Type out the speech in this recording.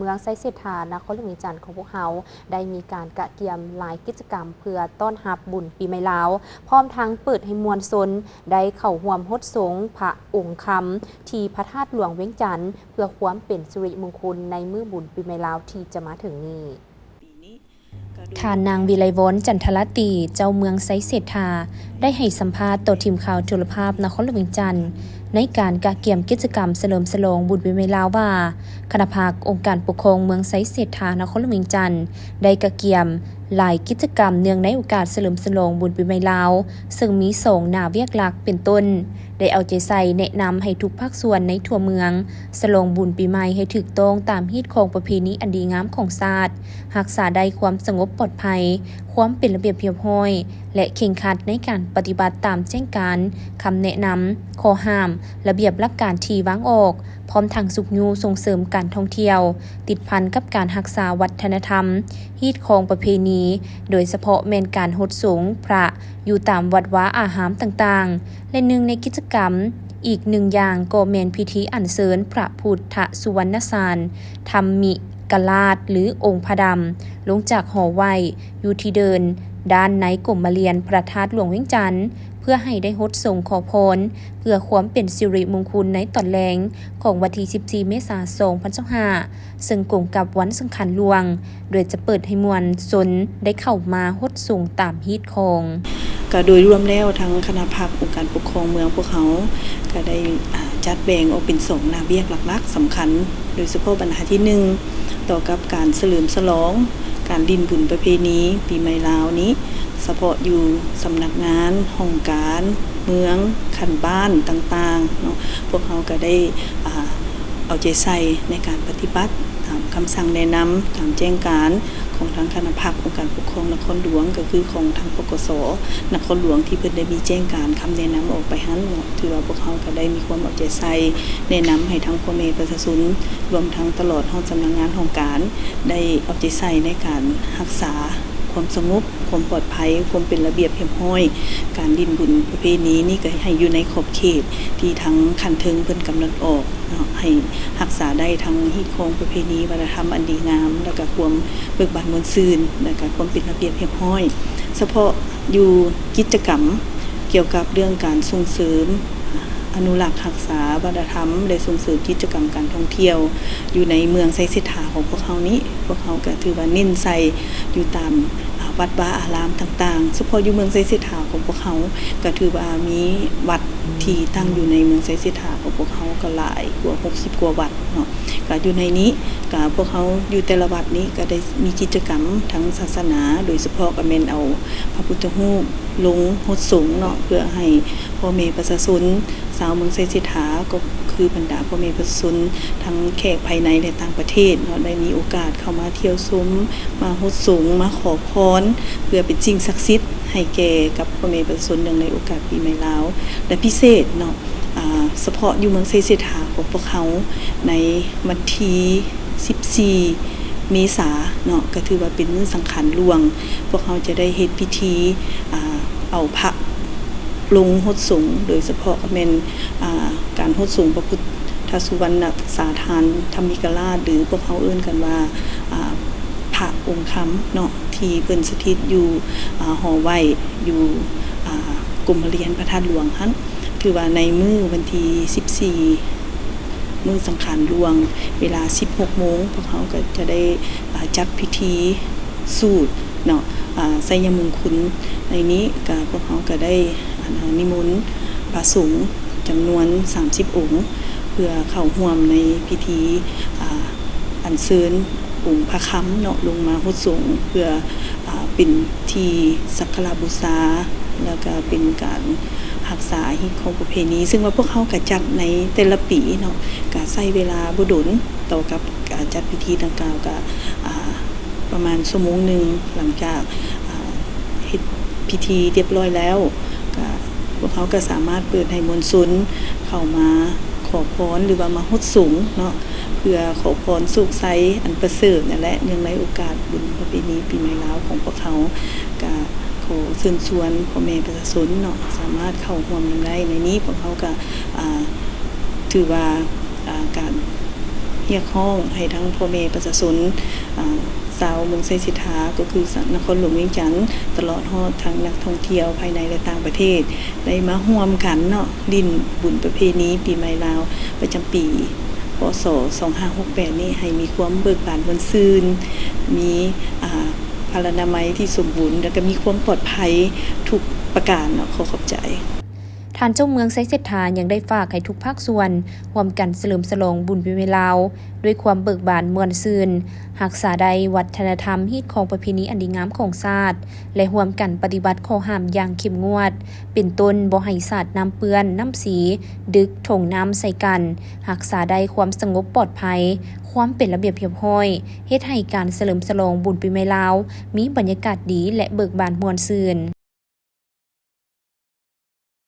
มืองไซเสถานครหลวงจันทร์ของพวกเขาได้มีการกะเตรียมหลายกิจกรรมเพื่อต้อนรับบุญปีใหม่ลาวพร้อมทั้งเปิดให้มวลชนได้เข้าร่วมฮดสงพระองค์คำที่พระธาตุหลวงเวียงจันทร์เพื่อความเป็นสิริมงคลในมื้อบุญปีใหม่ลาวที่จะมาถึงนี้ท่านนางวิไลวรจันทรตีเจ้าเมืองไซเสถาได้ให้สัมภาษณ์ต่อทีมข่าวจุลภาพนครหลวงเวียงจันทร์ในการกะเกียมกิจกรรมเฉลิมฉลองบุญปีใหม่ลาวว่าคณะภาคองค์การปกครองเมืองไซเสถานครหลวงเวียงจันทร์ได้กะเกียมหลายกิจกรรมเนื่องในโอกาสเฉลิมฉลองบุญปีใหม่ลาวซึ่งมี2หน้าเวียกหลักเป็นต้นได้เอาใจใส่แนะนำให้ทุกภาคส่วนในทั่วเมืองฉลองบุญปีใหม่ให้ถูกต้องตามฮีตของประเพณีอันดีงามของชาติรักษาได้ความสงบปลอดภัยความเป็นระเบียบเรียบร้อยและเคร่งครัดในการปฏิบัติตามแจ้งการคำแนะนำข้อห้ามระเบียบหลักการที่วางออกพร้อมทั้งสุขยูส่งเสริมการท่องเที่ยวติดพันกับการรักษาวัฒนธรรมฮีตของประเพณีโดยเฉพาะแม่นการฮดสงพระอยู่ตามวัดวาอาหารต่างๆและหนึ่งในกิจกรรมอีกหนึ่งอย่างก็แม่นพิธีอัญเชิญพระพุทธสุวรรณสารธรรมิกราชหรือองค์พระดำลงจากหอไหวอยู่ที่เดินด้านในกรมเรียนพระธาตุหลวงเวียงจันทร์เพื่อให้ได้ฮดส่งขอพรเพื่อความเป็นสิริมงคลในตอนแลงของวันที่14 เมษายน 2025ซึ่งกงกับวันสำคัญหลวงโดยจะเปิดให้มวลชนได้เข้ามาฮดส่งตามฮีตของก็โดยรวมแล้วทั้งคณะภาคองค์การปกครองเมืองพวกเขาก็ได้จัดแบ่งออกเป็น2หน้าเวียกหลักๆสำคัญโดยเฉพาะปัญหาที่1ต่อกับการเฉลิมฉลองการดินบุญประเพณีปีใหม่ลาวนี้เฉพาะอยู่สำนักงานห้องการเมืองขันบ้านต่างๆเนาะพวกเขาก็ได้เอาใจใส่ในการปฏิบัติตามคำสั่งแนะนำตามแจ้งการของทางคณะภาคองค์การปกครองนครหลวงก็คือของทางปกส.นครหลวงที่เพิ่นได้มีแจ้งการคำแนะนำออกไปหั้นถือว่าพวกเขาก็ได้มีความเอาใจใส่แนะนำให้ทั้งพ่อแม่ประชาชนรวมทั้งตลอดห้องสำนักงานของการได้เอาใจใส่ในการรักษาความสงบความปลอดภัยความเป็นระเบียบเรียบร้อยการดินบุญประเพณีนี่ก็ให้อยู่ในขอบเขตที่ทั้งคันเทิงเพิ่นกำหนดออกให้รักษาได้ทั้งฮีตของประเพณีวัฒนธรรมอันดีงามแล้วก็ความเบิกบานมวลซื่นแล้วก็ความเป็นระเบียบเรียบร้อยเฉพาะอยู่กิจกรรมเกี่ยวกับเรื่องการส่งเสริมอนุรักษ์รักษาวัฒนธรรมและส่งเสริมกิจกรรมการท่องเที่ยวอยู่ในเมืองไซเสถาของพวกเขานี้พวกเขาก็ถือว่าเน้นใส่อยู่ตามวัดวาอารามต่างๆเฉพาะอยู่เมืองไซเสถาของพวกเขาก็ถือว่ามีวัดที่ตั้งอยู่ในเมืองไซเสถาของพวกเขาก็หลายกว่า60กว่าวัดเนาะก็อยู่ในนี้ก็พวกเขาอยู่แต่ละวัดนี้ก็ได้มีกิจกรรมทั้งศาสนาโดยเฉพาะก็แม่นเอาพระพุทธรูปลงฮดสงเนาะเพื่อให้พ่อแม่ประชาชนชาวเมืองไซเสถาก็คือบรรดาพ่อแม่ประชาชนทั้งแขกภายในและต่างประเทศเนาะได้มีโอกาสเข้ามาเที่ยวชมมาฮดสงมาขอพรเพื่อเป็นสิ่งศักดิ์สิทธิ์ให้แก่กับพ่อแม่ประชาชนในโอกาสปีใหม่ลาวและพิเศษเนาะเฉพาะอยู่เมืองไซเสถาของพวกเขาในวันที่14 เมษายนเนาะก็ถือว่าเป็นมื้อสังขารหลวงพวกเขาจะได้เฮ็ดพิธีเอาพระลงฮดสงโดยเฉพาะแม่นการฮดสงพระพุทธสุวรรณสาธารธรรมิกราชหรือพวกเขาเอิ้นกันว่าพระองค์คำเนาะที่เพิ่นสถิตอยู่หอไหวอยู่กรมเรียนพระธาตุหลวงหั่นถือว่าในมื้อวันที่14มื้อสังขารหลวงเวลา 16 โมงพวกเขาก็จะได้จัดพิธีสูตรเนาะไสยมงคลในนี้ก็พวกเขาก็ได้นิมนต์พระสงฆ์จำนวน30 องค์เพื่อเข้าร่วมในพิธีอัญเชิญองค์พระค้ำเนาะลงมาฮดสงเพื่อเป็นที่สักการะบูชาแล้วก็เป็นการรักษาฮีตของประเพณีซึ่งว่าพวกเขาก็จัดในแต่ละปีเนาะก็ใช้เวลาบ่ดนต่อกับการจัดพิธีดังกล่าวก็ประมาณชั่วโมงนึงหลังจากเฮ็ดพิธีเรียบร้อยแล้วก็พวกเขาก็สามารถเปิดให้มวลชนเข้ามาขอพรหรือว่ามาฮดสงเนาะเพื่อขอพรสุขไสอันประเสริฐนั่นแหละเนื่องในโอกาสบุญประเพณีปีใหม่ลาวของพวกเขาก็ขอเชิญชวนพ่อแม่ประชาชนเนาะสามารถเข้าร่วมได้ในนี้พวกเขาก็ถือว่าการ เรียกร้องให้ทั้งพ่อแม่ประชาชนชาวเมืองไซสิทธาก็คือนครหลวงเวียงจันทน์ตลอดฮอดทั้งนักท่องเที่ยวภายในและต่างประเทศได้มาร่วมกันเนาะลิ้นบุญประเพณีปีใหม่ลาวประจำปีพศ2568นี้ให้มีความเบิกบานม่วนซื่นมีพลานามัยที่สมบูรณ์แล้วก็มีความปลอดภัยทุกประการเนาะขอบใจท่านเจ้าเมืองไซเซธายังได้ฝากให้ทุกภาคส่วนร่วมกันเฉลิมฉลองบุญปีใหม่ลาวด้วยความเบิกบานม่วนซื่นรักษาใดวัฒนธรรมฮีตของประเพณีอันดีงามของชาติและร่วมกันปฏิบัติข้อห้ามอย่างเข้มงวดเป็นต้นบ่ให้สาดน้ำเปื้อนน้ำสีดึกถงน้ำใส่กันรักษาใดความสงบปลอดภัยความเป็นระเบียบเรียบร้อยเฮ็ดให้การเฉลิมฉลองบุญปีใหม่ลาวมีบรรยากาศดีและเบิกบานม่วนซื่น